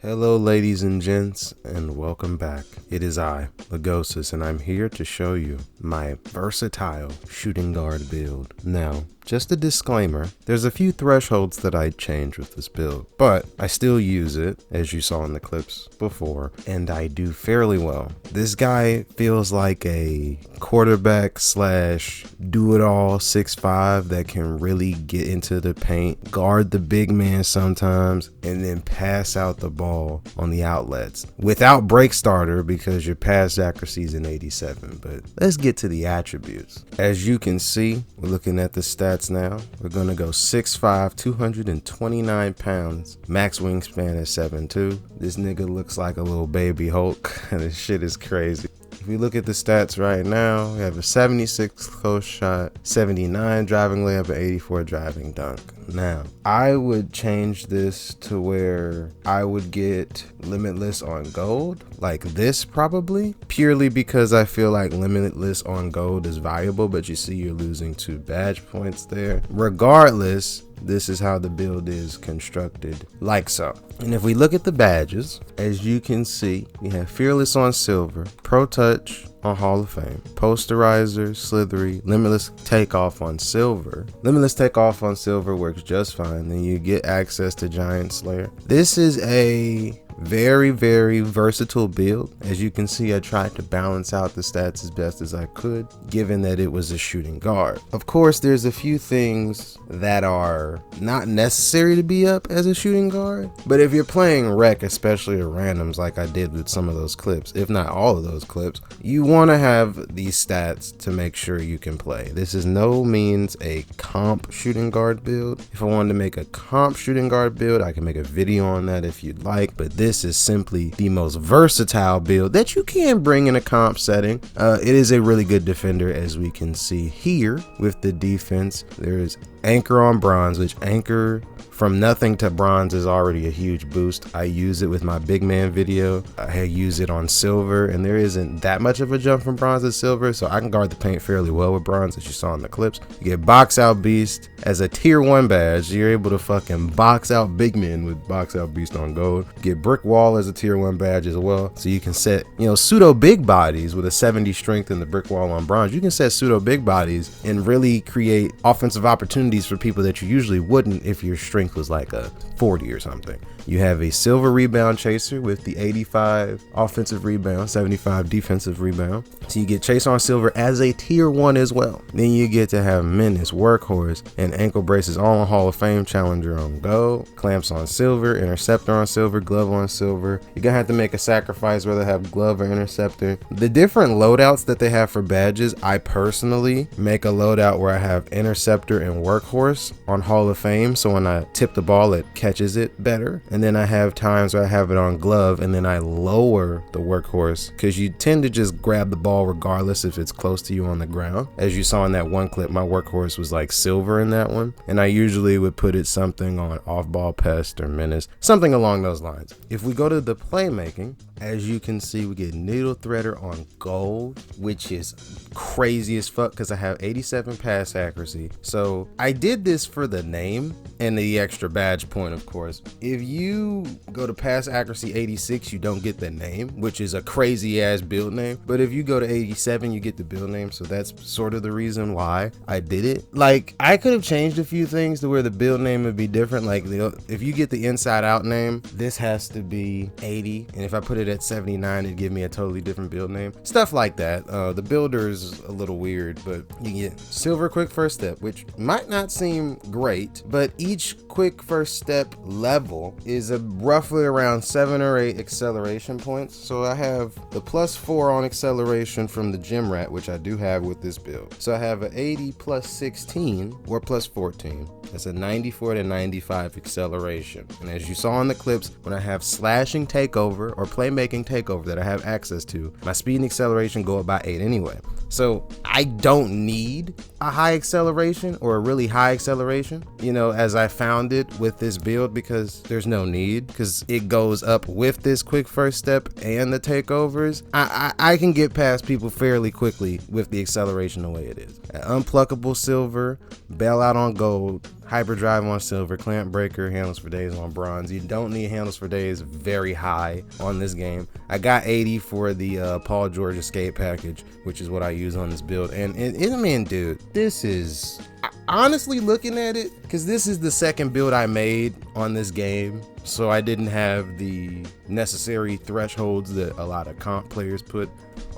Hello ladies and gents, and welcome back. It is I, Logosis, and I'm here to show you my versatile shooting guard build. Now, just a disclaimer, there's a few thresholds that I change with this build, but I still use it, as you saw in the clips before, and I do fairly well. This guy feels like a quarterback slash do-it-all 6'5" that can really get into the paint, guard the big man sometimes, and then pass out the ball on the outlets without break starter because your pass accuracy is an 87. But let's get to the attributes. As you can see, we're looking at the stats now. We're gonna go 6'5", 229 pounds, max wingspan is 7'2". This nigga looks like a little baby Hulk. This shit is crazy. If we look at the stats right now, we have a 76 close shot, 79 driving layup, and 84 driving dunk. Now, I would change this to where I would get limitless on gold, like this probably, purely because I feel like limitless on gold is valuable, but you see you're losing 2 badge points there. Regardless, this is how the build is constructed, like so. And if we look at the badges, as you can see, we have Fearless on silver, Pro Touch on Hall of Fame, Posterizer, Slithery, Limitless Takeoff on silver. Limitless Takeoff on silver works just fine. Then you get access to Giant Slayer. This is a very versatile build. As you can see, I tried to balance out the stats as best as I could, given that it was a shooting guard. Of course, there's a few things that are not necessary to be up as a shooting guard, but if you're playing rec, especially at randoms like I did with some of those clips, if not all of those clips, you want to have these stats to make sure you can play. This is no means a comp shooting guard build. If I wanted to make a comp shooting guard build, I can make a video on that if you'd like, but this is simply the most versatile build that you can bring in a comp setting. It is a really good defender, as we can see here with the defense. There is Anchor on bronze, which Anchor from nothing to bronze is already a huge boost. I use it with my big man video. I use it on silver, and there isn't that much of a jump from bronze to silver, so I can guard the paint fairly well with bronze, as you saw in the clips. You get Box Out Beast as a tier 1 badge. You're able to fucking box out big men with Box Out Beast on gold. You get Brick Wall as a tier 1 badge as well, so you can set, pseudo big bodies with a 70 strength in the Brick Wall on bronze. You can set pseudo big bodies and really create offensive opportunities for people that you usually wouldn't if your strength was like a 40 or something. You have a silver rebound chaser with the 85 offensive rebound, 75 defensive rebound. So you get chase on silver as a tier 1 as well. Then you get to have menace, workhorse, and ankle braces all on Hall of Fame challenger on gold, clamps on silver, interceptor on silver, glove on silver. You're gonna have to make a sacrifice whether have glove or interceptor. The different loadouts that they have for badges, I personally make a loadout where I have interceptor and workhorse on Hall of Fame, so when I tip the ball it catches it better. And then I have times where I have it on glove and then I lower the workhorse, because you tend to just grab the ball regardless if it's close to you on the ground. As you saw in that one clip, my workhorse was like silver in that one, and I usually would put it something on off-ball pest or menace, something along those lines. If we go to the playmaking, as you can see, we get Needle Threader on gold, which is crazy as fuck because I have 87 pass accuracy. So I did this for the name and the extra badge point, of course. If you go to pass accuracy 86, you don't get the name, which is a crazy ass build name. But if you go to 87, you get the build name. So that's sort of the reason why I did it. Like, I could have changed a few things to where the build name would be different. Like, if you get the inside out name, this has to be 80. And if I put it at 79, it'd give me a totally different build name. Stuff like that. The builder is a little weird, but you get silver quick first step, which might not seem great, but each quick first step level is roughly around 7 or 8 acceleration points. So I have the +4 on acceleration from the Gym Rat, which I do have with this build. So I have an 80 plus 16 or plus 14. That's a 94 to 95 acceleration. And as you saw in the clips, when I have slashing takeover or playmaking takeover that I have access to, my speed and acceleration go up by 8 anyway. So I don't need a high acceleration or a really high acceleration, you know, as I found it with this build, because there's no need, because it goes up with this quick first step and the takeovers. I can get past people fairly quickly with the acceleration the way it is. Unpluckable silver, bailout on gold, hyperdrive on silver, clamp breaker, handles for days on bronze. You don't need handles for days very high on this game. I got 80 for the Paul George escape package, which is what I use on this build. And I mean, dude, this is, honestly, looking at it, because this is the second build I made on this game, so I didn't have the necessary thresholds that a lot of comp players put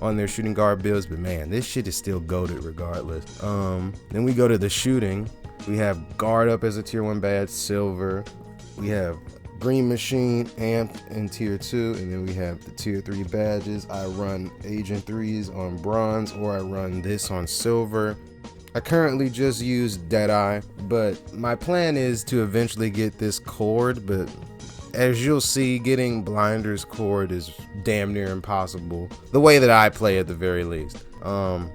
on their shooting guard builds, but man, this shit is still goated regardless. Then we go to the shooting. We have guard up as a tier 1 badge, silver. We have green machine, amp in tier 2, and then we have the tier 3 badges. I run agent 3s on bronze, or I run this on silver. I currently just use Deadeye, but my plan is to eventually get this cord, but as you'll see, getting Blinder's cord is damn near impossible, the way that I play at the very least.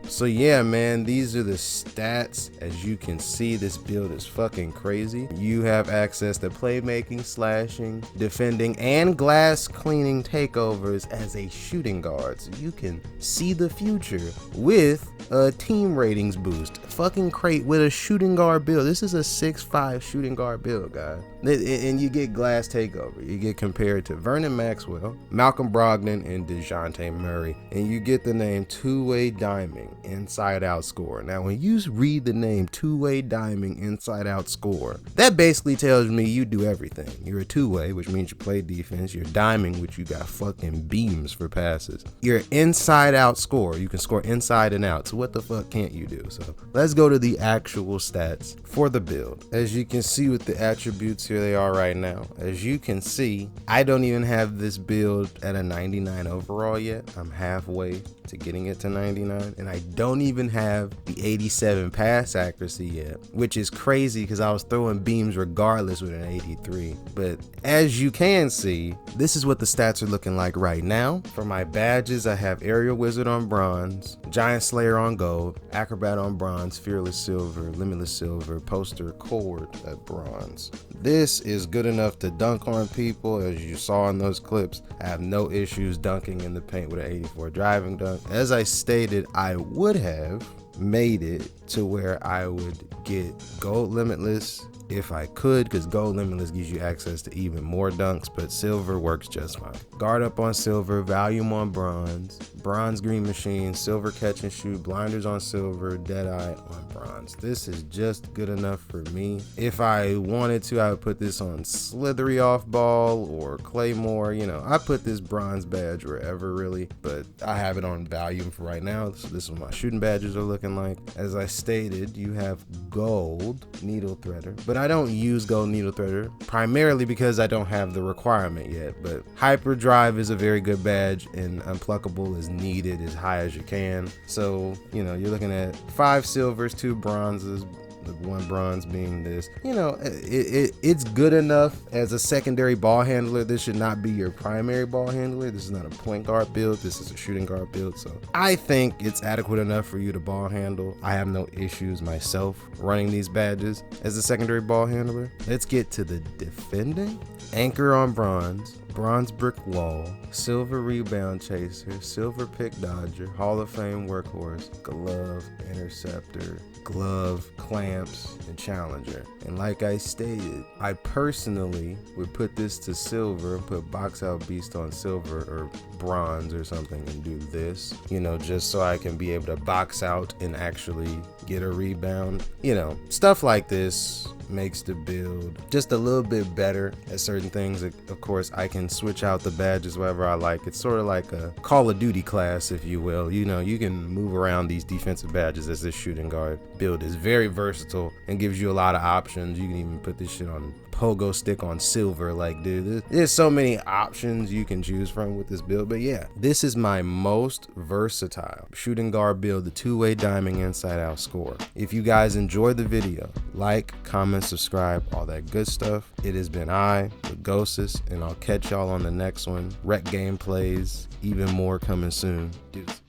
So yeah, man, these are the stats. As you can see, this build is fucking crazy. You have access to playmaking, slashing, defending, and glass cleaning takeovers as a shooting guard, so you can see the future with a team ratings boost. Fucking crate with a shooting guard build. This is a 6'5" shooting guard build, guys. And you get glass takeover. You get compared to Vernon Maxwell, Malcolm Brogdon, and DeJounte Murray, and you get the name two-way diming inside out score. Now when you read the name two-way diming inside out score, that basically tells me you do everything. You're a two-way, which means you play defense. You're diming, which you got fucking beams for passes. You're inside out score. You can score inside and out. So what the fuck can't you do? So let's go to the actual stats for the build. As you can see with the attributes, here they are right now. As you can see, I don't even have this build at a 99 overall yet. I'm halfway to getting it to 99, and I don't even have the 87 pass accuracy yet, which is crazy because I was throwing beams regardless with an 83. But as you can see, this is what the stats are looking like right now. For my badges, I have Aerial Wizard on bronze, Giant Slayer on gold, Acrobat on bronze, Fearless silver, Limitless silver, Poster cord at bronze. This is good enough to dunk on people. As you saw in those clips, I have no issues dunking in the paint with an 84 driving dunk. As I stated, I would have made it to where I would get gold limitless if I could, because gold limitless gives you access to even more dunks, but silver works just fine. Guard up on silver, volume on bronze, bronze green machine, silver catch and shoot, blinders on silver, Deadeye on bronze. This is just good enough for me. If I wanted to, I would put this on Slithery off ball or Claymore. You know, I put this bronze badge wherever really, but I have it on volume for right now. So this is what my shooting badges are looking like. As I stated, you have gold needle threader, but I don't use gold needle threader primarily because I don't have the requirement yet. But hyperdrive is a very good badge, and unpluckable is needed as high as you can. So, you know, you're looking at 5 silvers, 2 bronzes, the 1 bronze being this. You know, it's good enough as a secondary ball handler. This should not be your primary ball handler. This is not a point guard build. This is a shooting guard build. So I think it's adequate enough for you to ball handle. I have no issues myself running these badges as a secondary ball handler. Let's get to the defending. Anchor on bronze, bronze brick wall, silver rebound chaser, silver pick dodger, Hall of Fame workhorse, glove, interceptor, glove, clamps, and challenger. And like I stated, I personally would put this to silver and put box out beast on silver or bronze or something and do this, you know, just so I can be able to box out and actually get a rebound. You know, stuff like this makes the build just a little bit better at certain things. Of course, I can switch out the badges wherever I like. It's sort of like a Call of Duty class, if you will. You know, you can move around these defensive badges, as this shooting guard build is very versatile and gives you a lot of options. You can even put this shit on pogo stick on silver. Like, dude, there's so many options you can choose from with this build. But yeah, this is my most versatile shooting guard build, the two-way diming inside out score. If you guys enjoyed the video, like, comment, subscribe, all that good stuff. It has been I, Logosis, and I'll catch y'all on the next one. Rec gameplays, even more coming soon. Deuces.